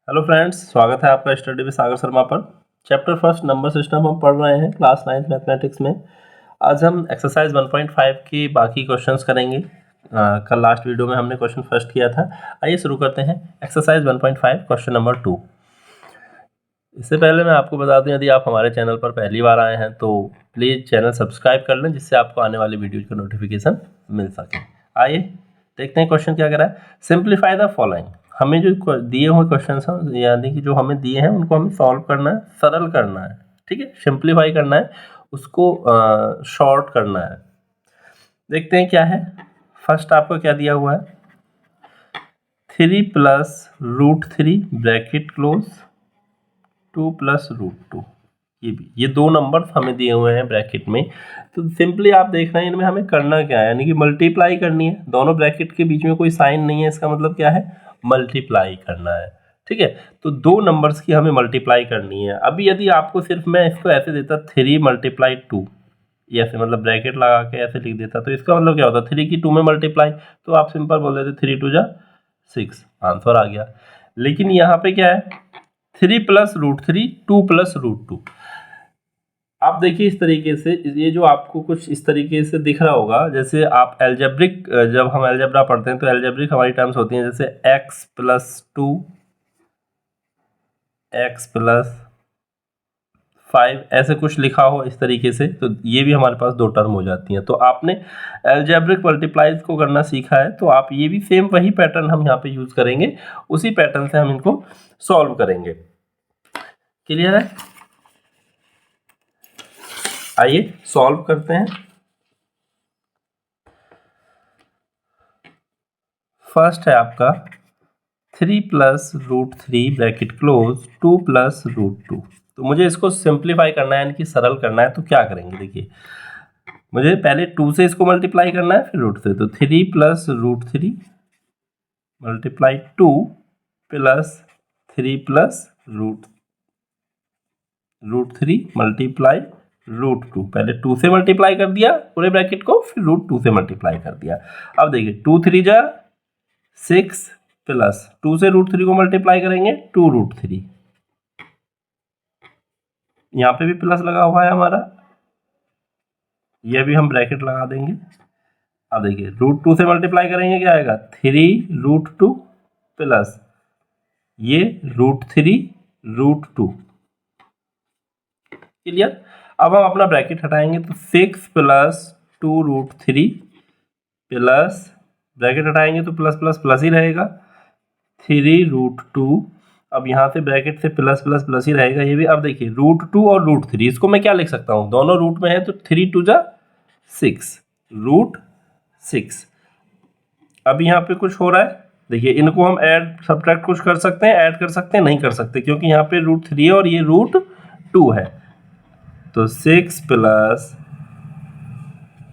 Hello friends, स्वागत है आपका स्टडी विद सागर शर्मा पर। चैप्टर फर्स्ट नंबर सिस्टम हम पढ़ रहे हैं क्लास 9 मैथमेटिक्स में। आज हम एक्सरसाइज 1.5 की बाकी क्वेश्चंस करेंगे। कल लास्ट वीडियो में हमने क्वेश्चन फर्स्ट किया था। आइए शुरू करते हैं एक्सरसाइज 1.5 क्वेश्चन नंबर 2। इससे पहले मैं आपको बता दूं, यदि आप हमारे चैनल पर पहली बार आए हैं तो प्लीज़ चैनल सब्सक्राइब कर लें, जिससे आपको आने वाली वीडियो का नोटिफिकेशन मिल सके। आइए देखते हैं क्वेश्चन क्या कह रहा है। Simplify the following. हमें जो दिए हुए क्वेश्चन हैं, यानी कि जो हमें दिए हैं उनको हमें सॉल्व करना है, सरल करना है। ठीक है, सिंप्लीफाई करना है, उसको शॉर्ट करना है। देखते हैं क्या है। फर्स्ट आपको क्या दिया हुआ है, 3 plus root 3 bracket close 2 plus root 2। ये दो नंबर्स हमें दिए हुए हैं ब्रैकेट में। तो सिंपली आप देख रहे हैं इनमें हमें करना क्या है, यानी कि मल्टीप्लाई करनी है। दोनों ब्रैकेट के बीच में कोई साइन नहीं है, इसका मतलब क्या है, मल्टीप्लाई करना है। ठीक है, तो दो नंबर्स की हमें मल्टीप्लाई करनी है। अभी यदि आपको सिर्फ मैं इसको ऐसे देता 3 मल्टीप्लाई 2, ऐसे मतलब ब्रैकेट लगा के ऐसे लिख देता, तो इसका मतलब क्या होता, 3 की 2 में मल्टीप्लाई, तो आप सिंपल बोल देते 3 2 जा 6, आंसर आ गया। लेकिन यहाँ पे क्या है, 3 प्लस रूट 3 2 प्लस रूट 2। आप देखिए इस तरीके से, ये जो आपको कुछ इस तरीके से दिख रहा होगा, जैसे आप एल्जेब्रिक, जब हम एल्जेब्रा पढ़ते हैं तो एल्जेब्रिक हमारी टर्म्स होती हैं, जैसे x प्लस 2 x प्लस 5, ऐसे कुछ लिखा हो इस तरीके से, तो ये भी हमारे पास दो टर्म हो जाती हैं। तो आपने एल्जेब्रिक मल्टीप्लाइज को करना सीखा है, तो आप ये भी सेम वही पैटर्न हम यहाँ पे यूज करेंगे, उसी पैटर्न से हम इनको सॉल्व करेंगे। क्लियर है? आइए सॉल्व करते हैं। फर्स्ट है आपका 3 plus root 3 bracket close 2 plus root 2। तो मुझे इसको सिंप्लीफाई करना है, यानी कि सरल करना है। तो क्या करेंगे, देखिए मुझे पहले 2 से इसको मल्टीप्लाई करना है, फिर रूट से। तो 3 plus root 3 multiply 2 plus 3 plus root 3 multiply root 2। पहले 2 से मल्टीप्लाई कर दिया पूरे ब्रैकेट को, फिर रूट 2 से मल्टीप्लाई कर दिया। अब देखिए 2 3 जा 6 प्लस 2 से रूट 3 को मल्टीप्लाई करेंगे 2 रूट 3। यहाँ पे भी प्लस लगा हुआ है हमारा, यह भी हम ब्रैकेट लगा देंगे। अब देखिए रूट 2 से मल्टीप्लाई करेंगे, क्या आएगा 3 रूट 2 प्लस ये रूट 3 रूट 2। क्लियर? अब हम अपना ब्रैकेट हटाएंगे, तो 6 प्लस 2 रूट 3 प्लस, ब्रैकेट हटाएंगे तो प्लस प्लस प्लस ही रहेगा, 3 रूट 2। अब यहाँ से ब्रैकेट से प्लस प्लस प्लस ही रहेगा ये भी। अब देखिए रूट 2 और रूट 3, इसको मैं क्या लिख सकता हूँ, दोनों रूट में है, तो 3 2 जा 6 रूट 6। अब यहाँ पे कुछ हो रहा है, देखिए इनको हम ऐड सब्ट्रैक्ट कुछ कर सकते हैं, ऐड कर सकते हैं, नहीं कर सकते, क्योंकि यहाँ पे रूट 3 है और ये रूट 2 है। तो 6 plus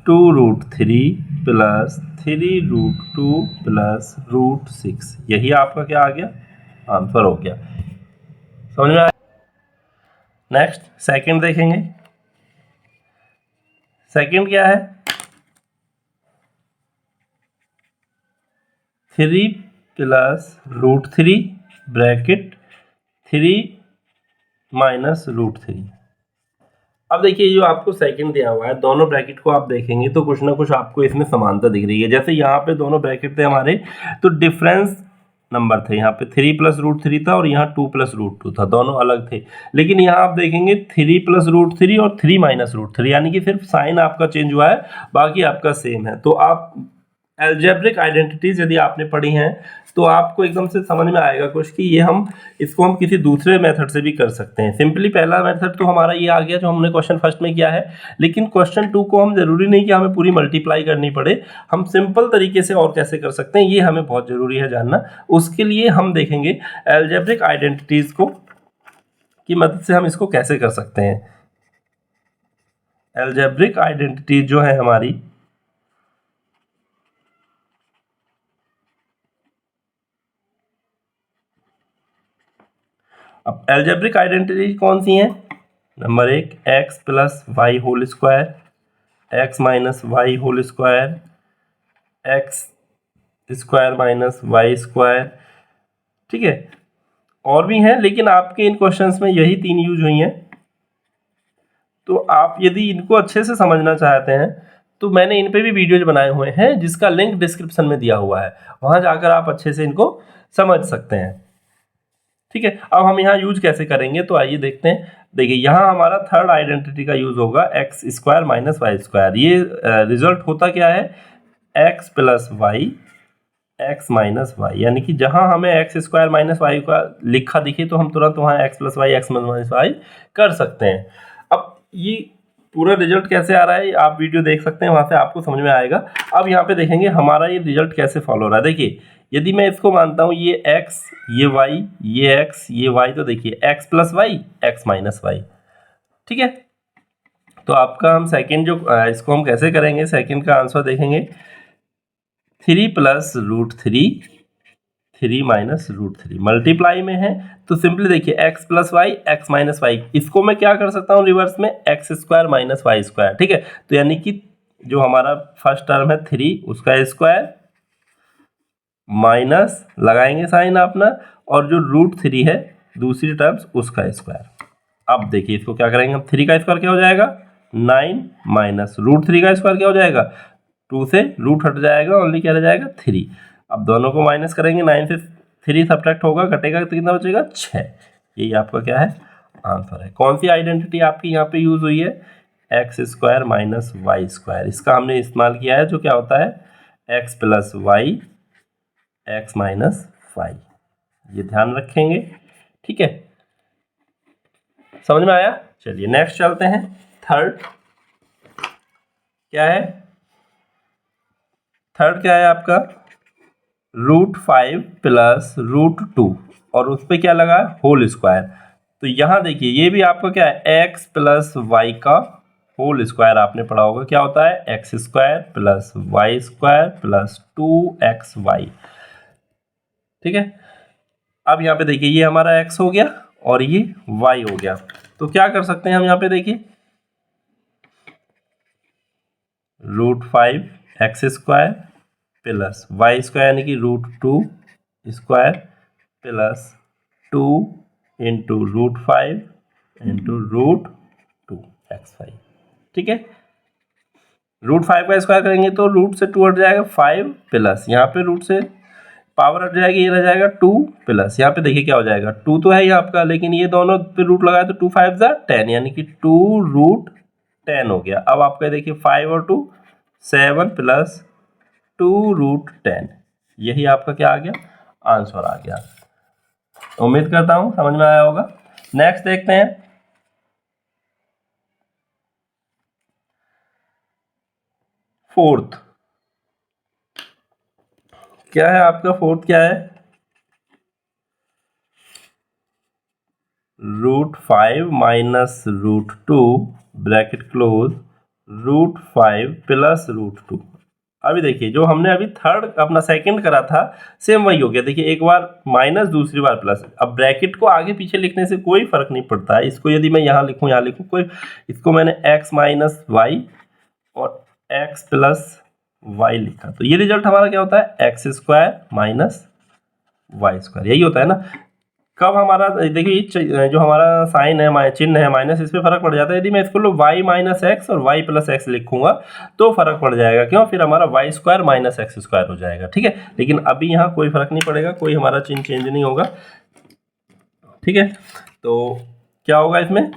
2 root 3 plus 3 root 2 plus root 6, यही आपका क्या आ गया, आंसर हो गया। समझ में आया? नेक्स्ट सेकंड देखेंगे। सेकंड क्या है, 3 plus root 3 bracket 3 minus root 3। अब देखिए जो आपको सेकंड दिया हुआ है, दोनों ब्रैकेट को आप देखेंगे तो कुछ ना कुछ आपको इसमें समानता दिख रही है। जैसे यहाँ पे दोनों ब्रैकेट थे हमारे, तो डिफरेंस नंबर थे, यहाँ पे 3 प्लस रूट 3 था और यहाँ 2 प्लस रूट 2 था, दोनों अलग थे। लेकिन यहाँ आप देखेंगे 3 प्लस रूट 3 और 3 माइनस रूट 3, यानी कि सिर्फ साइन आपका चेंज हुआ है, बाकी आपका सेम है। तो आप एल्जेब्रिक आइडेंटिटीज यदि आपने पढ़ी हैं तो आपको एकदम से समझ में आएगा कुछ कि ये हम इसको हम किसी दूसरे मेथड से भी कर सकते हैं। सिंपली पहला मेथड तो हमारा ये आ गया जो हमने क्वेश्चन फर्स्ट में किया है, लेकिन क्वेश्चन 2 को हम जरूरी नहीं कि हमें पूरी मल्टीप्लाई करनी पड़े, हम सिंपल तरीके से और कैसे कर सकते हैं, ये हमें बहुत जरूरी है जानना। उसके लिए हम देखेंगे एल्जेब्रिक आइडेंटिटीज को की मदद से हम इसको कैसे कर सकते हैं। एल्जेब्रिक आइडेंटिटीज जो है हमारी, अब एल्जेब्रिक आइडेंटिटी कौन सी हैं, number 1 x plus Y whole square, X minus Y whole square, X square minus Y square. ठीक है, और भी हैं, लेकिन आपके इन क्वेश्चंस में यही 3 यूज हुई हैं। तो आप यदि इनको अच्छे से समझना चाहते हैं तो मैंने इन पे भी वीडियोज बनाए हुए हैं, जिसका लिंक डिस्क्रिप्शन में दिया हुआ है, वहां जाकर आप अच्छे से इनको समझ सकते हैं। ठीक है, अब हम यहाँ यूज कैसे करेंगे, तो आइए देखते हैं। देखिए यहाँ हमारा थर्ड आइडेंटिटी का यूज होगा X square minus Y square. ये रिजल्ट होता क्या है, X plus Y X minus Y, यानी कि जहां हमें एक्स स्क्वायर माइनस वाई का लिखा दिखे तो हम तुरंत वहां X plus Y X minus Y कर सकते हैं। अब ये पूरा रिजल्ट कैसे आ रहा है आप वीडियो देख सकते हैं, वहां से आपको समझ में आएगा। अब यहाँ पे देखेंगे हमारा ये रिजल्ट कैसे फॉलो हो रहा है। देखिए यदि मैं इसको मानता हूँ ये x ये y ये x ये y, तो देखिए x plus Y X minus Y. ठीक है, तो आपका हम सेकंड जो इसको हम कैसे करेंगे, सेकंड का आंसर देखेंगे 3 plus root 3 minus root 3 multiply में है, तो सिंपली देखिए x plus Y X minus Y, इसको मैं क्या कर सकता हूँ रिवर्स में, X square minus Y square. ठीक है, तो यानी कि जो हमारा फर्स्ट टर्म है 3 उसका स्क्वायर माइनस लगाएंगे साइन अपना, और जो रूट 3 है दूसरी टर्म्स उसका स्क्वायर। अब देखिए इसको क्या करेंगे हम, 3 का स्क्वायर क्या हो जाएगा 9 माइनस रूट 3 का स्क्वायर क्या हो जाएगा 2 से रूट हट जाएगा, ओनली क्या रह जाएगा 3। अब दोनों को माइनस करेंगे, 9 से 3 सब्ट्रैक्ट होगा, घटेगा तो कितना बचेगा 6। यही आपका क्या है आंसर है। कौन सी आइडेंटिटी आपकी यहाँ पे यूज हुई है, X square minus Y square, इसका हमने इस्तेमाल किया है, जो क्या होता है X plus Y X minus Y, ये ध्यान रखेंगे। ठीक है, समझ में आया। चलिए नेक्स्ट चलते हैं। थर्ड क्या है, थर्ड क्या है आपका रूट 5 प्लस रूट 2 और उस पर क्या लगा होल स्क्वायर। तो यहाँ देखिए ये भी आपका क्या है एक्स प्लस वाई का होल स्क्वायर, आपने पढ़ा होगा क्या होता है X square plus Y square plus 2xy। ठीक है, अब यहाँ पे देखिए ये हमारा x हो गया और ये y हो गया, तो क्या कर सकते हैं हम यहाँ पे देखिए root 5 X square plus Y square यानी कि root 2 square plus 2 into root 5 into root 2xy। ठीक है, रूट 5 का स्क्वायर करेंगे तो रूट से 2 हट जाएगा 5 प्लस यहाँ पे रूट से पावर हट जाएगी, ये रह जाएगा 2 प्लस यहाँ पे देखिए क्या हो जाएगा 2 तो है ये आपका, लेकिन ये दोनों पे रूट लगाए तो 2 5 जा 10 यानी कि 2 रूट 10 हो गया। अब आपका देखिए 5 और 2 7 प्लस 2 रूट 10, यही आपका क्या आ गया आंसर आ गया। उम्मीद करता हूं समझ में आया होगा। नेक्स्ट देखते हैं फोर्थ, क्या है आपका फोर्थ क्या है root 5 minus root 2 bracket close root 5 plus root 2। अभी देखिए जो हमने अभी थर्ड अपना सेकंड करा था सेम वही हो गया। देखिए एक बार माइनस दूसरी बार प्लस, अब ब्रैकेट को आगे पीछे लिखने से कोई फर्क नहीं पड़ता है। इसको यदि मैं यहाँ लिखूँ यहाँ लिखूँ कोई, इसको मैंने x माइनस वाई और x प्लस वाई लिखा, तो ये रिजल्ट हमारा क्या होता है X square minus Y square, यही होता है ना। कब हमारा देखिए जो हमारा साइन है चिन्ह है माइनस, इस पे फर्क पड़ जाता है। यदि मैं इसको y माइनस एक्स और y प्लस एक्स लिखूंगा तो फर्क पड़ जाएगा, क्यों, फिर हमारा Y square minus X square हो जाएगा। ठीक है, लेकिन अभी यहाँ कोई फर्क नहीं पड़ेगा, कोई हमारा चिन्ह चेंज नहीं होगा। ठीक है, तो क्या होगा इसमें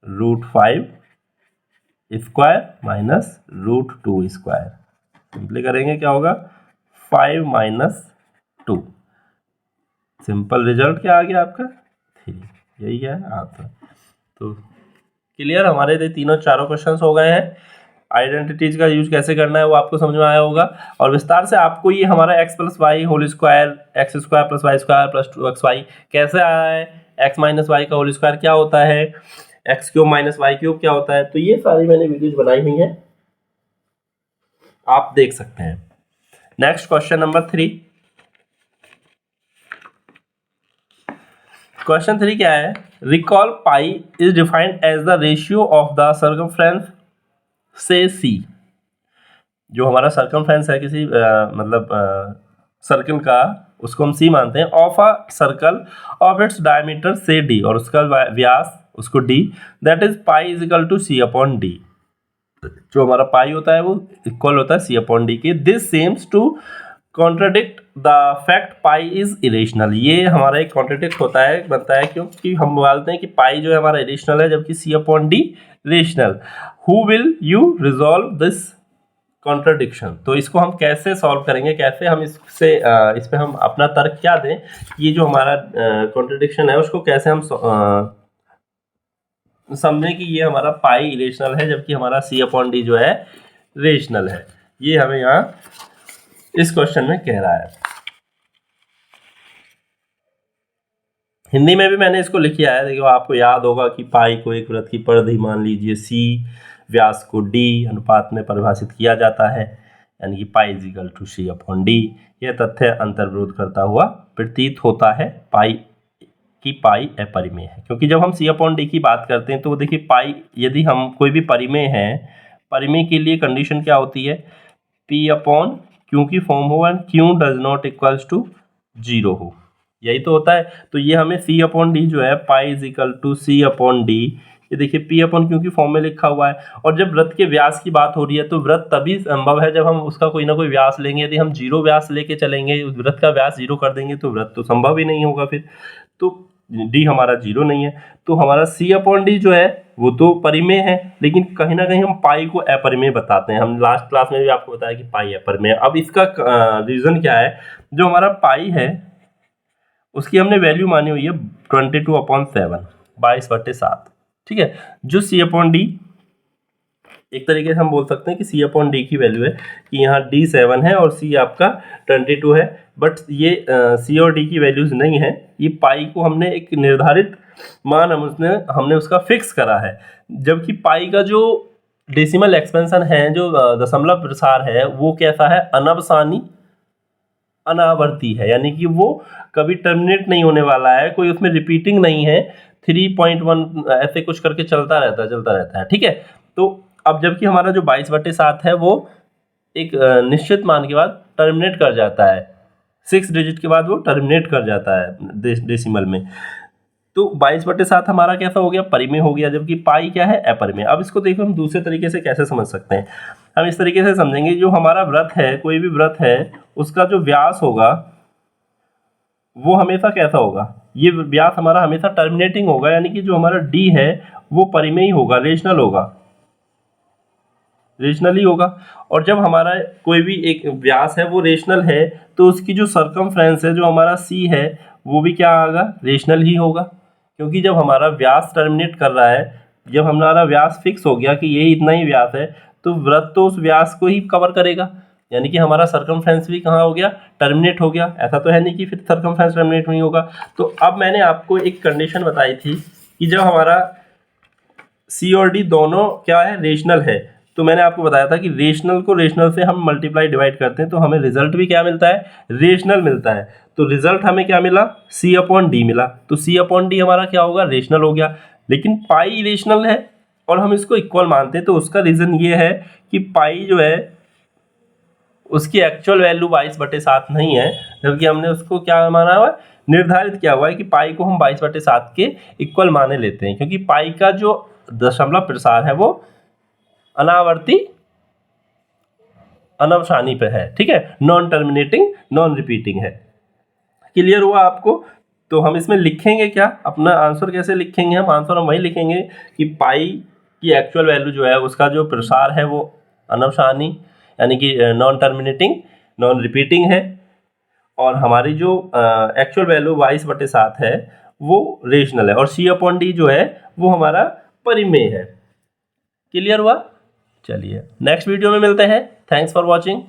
root 5 square minus root 2 square, simply करेंगे क्या होगा 5 माइनस 2, सिंपल रिजल्ट क्या आ गया आपका 3, यही है आंसर। तो क्लियर, हमारे तीनों चारों क्वेश्चंस हो गए हैं। आइडेंटिटीज का यूज कैसे करना है वो आपको समझ में आया होगा, और विस्तार से आपको ये हमारा X plus Y whole square X square plus Y square plus 2xy कैसे आया है, एक्स माइनस वाई का होल स्क्वायर क्या होता है, X cube minus Y cube क्या होता है, तो ये सारी मैंने वीडियोज बनाई हुई हैं, आप देख सकते हैं। नेक्स्ट क्वेश्चन नंबर 3, क्वेश्चन 3 क्या है, recall pi is defined as the ratio of the circumference से सी। जो हमारा सर्कमफ्रेंस है किसी मतलब सर्कल का, उसको हम सी मानते हैं, of a circle of its diameter से डी, और उसका व्यास उसको D, that is pi is equal to C upon D. जो हमारा पाई होता है वो इक्वल होता है सी अपॉन डी के। This seems to contradict the fact pi is irrational. ये हमारा एक कॉन्ट्राडिक्ट होता है, बनता है, क्योंकि हम बोलते हैं कि पाई जो है हमारा इरेशनल है जबकि C upon D rational. Who will you resolve this contradiction? तो इसको हम कैसे सॉल्व करेंगे, कैसे हम इससे इस पे हम अपना तर्क क्या दें, ये जो हमारा कॉन्ट्राडिक्शन है उसको कैसे हम समझें कि ये हमारा पाई इरेशनल है जबकि हमारा सी अपॉन डी जो है रेशनल है। ये हमें यहाँ इस क्वेश्चन में कह रहा है। हिंदी में भी मैंने इसको लिखा है, देखिए आपको याद होगा कि पाई को एक वृत्त की परिधि मान लीजिए सी, व्यास को डी अनुपात में परिभाषित किया जाता है, यानी कि pi is equal to C upon D. यह तथ्य अंतर्विरोध करता हुआ प्रतीत होता है पाई अपरिमेय है, क्योंकि जब हम सी अपॉन डी की बात करते हैं तो देखिए पाई, यदि हम कोई भी परिमेय है, परिमेय के लिए कंडीशन क्या होती है, पी अपॉन क्यू की फॉर्म हो and Q does not equals to 0 हो, यही तो होता है। तो ये हमें सी अपॉन डी जो है pi is equal to C upon D, ये देखिए पी अपॉन क्यू की फॉर्म में लिखा हुआ है। और जब वृत्त के व्यास की बात हो रही है तो वृत्त तभी संभव है जब हम उसका कोई ना कोई व्यास लेंगे। यदि हम 0 व्यास लेके चलेंगे, वृत्त का व्यास 0 कर देंगे तो वृत्त तो संभव ही नहीं होगा फिर। तो डी हमारा 0 नहीं है, तो हमारा सी अपॉन डी जो है वो तो परिमेय है, लेकिन कहीं ना कहीं हम पाई को अपरिमेय बताते हैं। हम लास्ट क्लास में भी आपको बताया कि पाई अपरिमेय। अब इसका रीजन क्या है, जो हमारा पाई है उसकी हमने वैल्यू मानी हुई है 22/7, 22/7, ठीक है। जो सी अपॉन डी, एक तरीके से हम बोल सकते हैं कि सी अपॉन डी की वैल्यू है कि यहाँ डी 7 है और सी आपका 22 है, बट ये सी और डी की वैल्यूज नहीं है। ये पाई को हमने एक निर्धारित मान हमने उसका फिक्स करा है, जबकि पाई का जो डेसिमल एक्सपेंशन है, जो दशमलव प्रसार है, वो कैसा है, अनवसानी अनावर्ती है, यानी कि वो कभी टर्मिनेट नहीं होने वाला है, कोई उसमें रिपीटिंग नहीं है, 3.1 ऐसे कुछ करके चलता रहता है, ठीक है। तो अब जबकि हमारा जो 22/7 है वो एक निश्चित मान के बाद टर्मिनेट कर जाता है, 6 डिजिट के बाद वो टर्मिनेट कर जाता है डेसिमल में। तो 22/7 हमारा कैसा हो गया, परिमेय हो गया, जबकि पाई क्या है, अपरिमेय। अब इसको देखो हम दूसरे तरीके से कैसे समझ सकते हैं। हम इस तरीके से समझेंगे, जो हमारा व्रत है, कोई भी व्रत है, उसका जो व्यास होगा वो हमेशा कैसा होगा, ये व्यास हमारा हमेशा टर्मिनेटिंग होगा, यानी कि जो हमारा डी है वो परिमेय होगा, रेशनल होगा, रेशनल ही होगा। और जब हमारा कोई भी एक व्यास है वो रेशनल है तो उसकी जो सरकमफ्रेंस है, जो हमारा सी है, वो भी क्या आएगा, रेशनल ही होगा, क्योंकि जब हमारा व्यास टर्मिनेट कर रहा है, जब हमारा व्यास फिक्स हो गया कि यही इतना ही व्यास है, तो व्रत तो उस व्यास को ही कवर करेगा, यानी कि हमारा सरकमफ्रेंस भी कहाँ हो गया, टर्मिनेट हो गया। ऐसा तो है नहीं कि फिर सरकमफ्रेंस टर्मिनेट नहीं होगा। तो अब मैंने आपको एक कंडीशन बताई थी कि जब हमारा सी और डी दोनों क्या है, रेशनल है, तो मैंने आपको बताया था कि रेशनल को रेशनल से हम मल्टीप्लाई डिवाइड करते हैं तो हमें रिजल्ट भी क्या मिलता है, रेशनल मिलता है। तो रिजल्ट हमें क्या मिला, सी अपॉन डी मिला। तो सी अपॉन डी हमारा क्या होगा, रेशनल हो गया। लेकिन पाई रेशनल है और हम इसको इक्वल मानते हैं, तो उसका रीज़न ये है कि पाई जो है उसकी एक्चुअल वैल्यू 22/7 नहीं है, जबकि हमने उसको क्या माना हुआ है, निर्धारित किया हुआ है कि पाई को हम 22/7 के इक्वल माने लेते हैं, क्योंकि पाई का जो दशमलव प्रसार है वो अनावर्ती अनवसानी पे है, ठीक है, नॉन टर्मिनेटिंग नॉन रिपीटिंग है। क्लियर हुआ आपको? तो हम इसमें लिखेंगे क्या, अपना आंसर कैसे लिखेंगे, हम आंसर हम वही लिखेंगे कि पाई की एक्चुअल वैल्यू जो है उसका जो प्रसार है वो अनवसानी, यानी कि नॉन टर्मिनेटिंग नॉन रिपीटिंग है, और हमारी जो एक्चुअल वैल्यू 22/7 है वो रेशनल है, और सी अपॉन डी जो है वो हमारा परिमेय है। क्लियर हुआ? चलिए नेक्स्ट वीडियो में मिलते हैं। Thanks for watching.